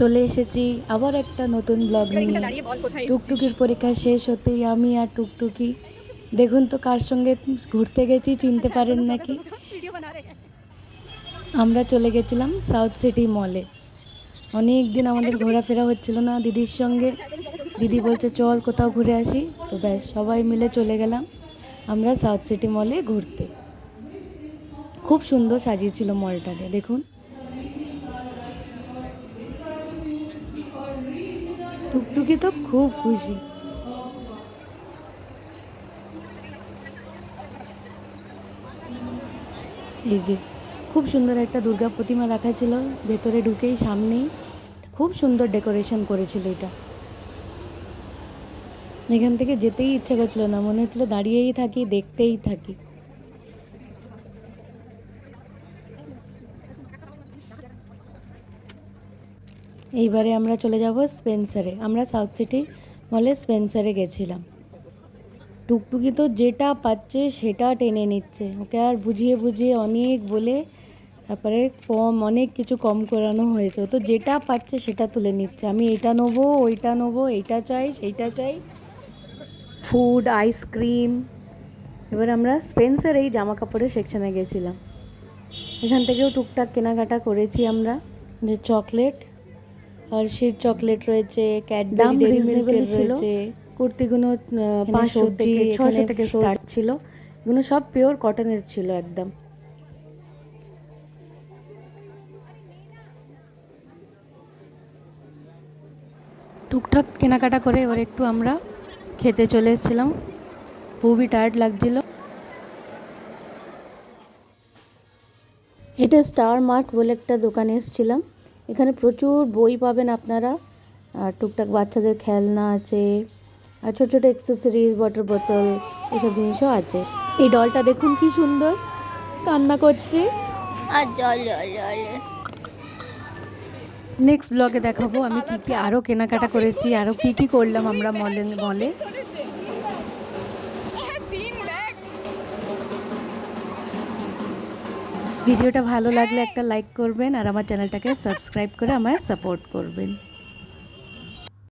চলে এসেছি আবার একটা নতুন ব্লগ নিয়ে। টুকটুকির পরীক্ষা শেষ হতেই আমি আর টুকটুকি দেখুন তো কার সঙ্গে ঘুরতে গেছি, চিনতে পারেন নাকি? আমরা চলে গেছিলাম সাউথ সিটি মলে। অনেক দিন আমাদের ঘোরাফেরা হচ্ছিল না দিদির সঙ্গে। দিদি বলছে চল কোথাও ঘুরে আসি, তো ব্যাস সবাই মিলে চলে গেলাম আমরা সাউথ সিটি মলে ঘুরতে। খুব সুন্দর সাজিয়েছিল মলটাকে, দেখুন। টুকটুকি তো খুব খুশি। এই যে খুব সুন্দর একটা দুর্গা প্রতিমা রাখা ছিল ভেতরে ঢুকেই সামনেই। খুব সুন্দর ডেকোরেশন করেছিল এটা। এখান থেকে যেতেই ইচ্ছা করছিল না, মনে হচ্ছিল দাঁড়িয়েই থাকি, দেখতেই থাকি। এইবারে আমরা চলে যাব স্পেন্সারে। আমরা সাউথ সিটি মলে স্পেন্সারে গেছিলাম। টুকটুকি তো যেটা পাচ্ছে সেটা টেনে নিচ্ছে, ওকে আর বুঝিয়ে বুঝিয়ে অনেক বলে তারপরে অনেক কিছু কম করানো হয়েছে। ও তো যেটা পাচ্ছে সেটা তুলে নিচ্ছে, আমি এটা নেবো, ওইটা নেবো, এইটা চাই, সেইটা চাই, ফুড, আইসক্রিম। এবার আমরা স্পেন্সার এই জামা কাপড়ের সেকশানে গেছিলাম। এখান থেকেও টুকটাক কেনাকাটা করেছি আমরা, যে চকলেট, হার্শির চকলেট রয়েছে, ক্যাডবেরি ডেইরি মিল্কের রয়েছে। কুর্তিগুলো 500 থেকে 600 থেকে স্টার্ট ছিল। এগুলো সব পিওর কটনের ছিল একদম। টুকটাক কেনাকাটা করে এবার একটু আমরা খেতে চলে এসেছিলাম, খুবই টায়ার্ড লাগছিল। এটা স্টার মার্ট বলে একটা দোকানে এসেছিলাম। এখানে প্রচুর বই পাবেন আপনারা, আর টুকটাক বাচ্চাদের খেলনা আছে, আর ছোটো ছোটো অ্যাক্সেসরিজ, ওয়াটার বোতল, এসব জিনিসও আছে। এই ডলটা দেখুন কি সুন্দর, কান্না করছে। আর নেক্সট ব্লগে দেখাবো আমি কি কি আরও কেনাকাটা করেছি, আরও কি কি করলাম আমরা মলে। ভিডিওটা ভালো লাগলে একটা লাইক করবেন আর আমার চ্যানেলটাকে সাবস্ক্রাইব করে আমায় সাপোর্ট করবেন।